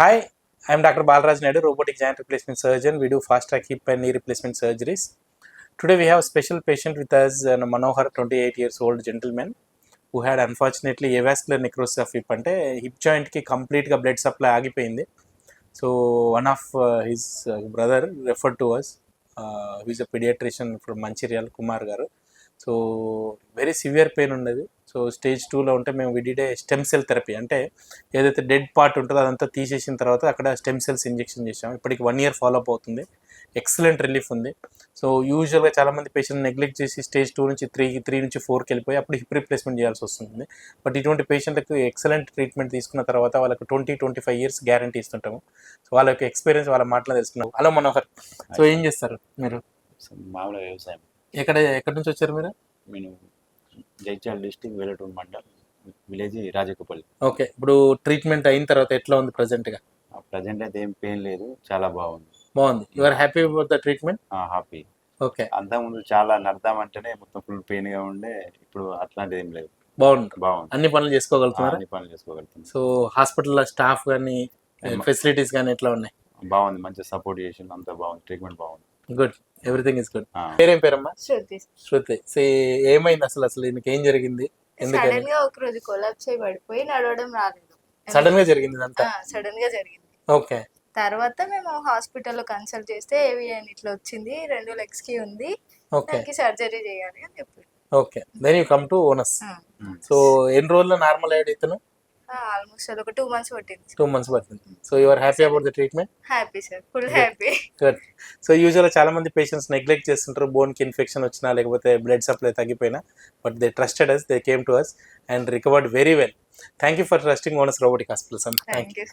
Hi, I am Dr. Balraj Naidu, robotic joint replacement surgeon. We do fast track hip and knee replacement surgeries. Today we have a special patient with us, Manohar, 28 years old gentleman who had unfortunately avascular necrosis of hip అంటే hip జాయింట్కి కంప్లీట్గా blood supply ఆగిపోయింది. So one of his brother referred to us, he's a paediatrician from Mancherial, Kumar గారు. So very severe pain ఉండేది. So stage 2లో ఉంటే మేము విడిడే stem cell therapy, అంటే ఏదైతే డెడ్ పార్ట్ ఉంటుందో అదంతా తీసేసిన తర్వాత అక్కడ స్టెమ్ సెల్స్ ఇంజెక్షన్ చేసాం. ఇప్పటికి 1 year ఫాలోఅప్ అవుతుంది. ఎక్సలెంట్ రిలీఫ్ ఉంది. సో యూజువల్గా చాలామంది పేషెంట్ నెగ్లెక్ట్ చేసి స్టేజ్ 2 నుంచి 3 నుంచి 4కి వెళ్ళిపోయి అప్పుడు హిప్ రిప్లేస్మెంట్ చేయాల్సి వస్తుంది. బట్ ఇటువంటి పేషెంట్లకు ఎక్సలెంట్ ట్రీట్మెంట్ తీసుకున్న తర్వాత వాళ్ళకి 20-25 years గ్యారంటీ ఇస్తుంటాము. సో వాళ్ళ యొక్క ఎక్స్పీరియన్స్ వాళ్ళ మాటలో తెలుసుకున్నాం. హలో మనోహర్, సో ఏం చేస్తారు మీరు? మామూలుగా వ్యవసాయం. ఎక్కడి నుంచి వచ్చారు మీరు? నేను Jagtial district Vellaturu mandal, village Rajakupalli. Okay, ఇప్పుడు ట్రీట్మెంట్ అయిన తర్వాత ఎట్లా ఉంది ప్రజెంట్గా? ప్రజెంట్ అయితే ఏం పెయిన్ లేదు, చాలా బాగుంది. You are happy about the treatment? Happy. Okay, అంతకుముందు చాలా నడదామంటేనే మొత్తం ఫుల్ పెయిన్ గా ఉండే, ఇప్పుడు అట్లాంటిది ఏం లేదు. బాగుంది. బాగుంది, అన్ని పనులు చేసుకోగలుగుతున్నారు? అన్ని పనులు చేసుకోగలుగుతుంది. సో హాస్పిటల్ స్టాఫ్ కానీ ఫెసిలిటీస్ కానీ ఎట్లా ఉన్నాయి? బాగుంది, మంచిగా సపోర్ట్ చేసి అంతా బాగుంది, ట్రీట్మెంట్ బాగుంది. Good, everything is good. పేరేం పేరమ్మా? శృతి. శృతి. సో ఏమైంది అసలు నీకు ఏం జరిగింది? ఎందుకని సడన్ గా ఒక రోజు కొలాప్స్ అయి పడిపోయి నడవడం రాలేదు. సడన్ గా జరిగింది ఇదంతా? సడన్ గా జరిగింది. ఓకే, తర్వాత మేము హాస్పిటల్లో కన్సల్ట్ చేస్తే ఏవిఎన్ ఇట్లా వచ్చింది, 2 legs కి ఉంది, ఓకే, దానికి సర్జరీ చేయాలి అని చెప్పారు. Okay. Then you come to ours. So ఎన్ని రోజుల్లో నార్మల్ అయ్యాడు ఇతను? ఆల్మోస్ట్ ఒక 2 months పట్టింది. 2 months పడుతుంది. So you are happy about the treatment? Happy sir, full happy. Good. So యూజువల్గా చాలా మంది పేషెంట్స్ నెగ్లెక్ట్ చేస్తుంటారు, బోన్కి ఇన్ఫెక్షన్ వచ్చినా లేకపోతే బ్లడ్ సప్లై తగ్గిపోయినా. But they trusted us, they came to us and recovered very well. Thank you for trusting Onus robotic hospitals. Thank you.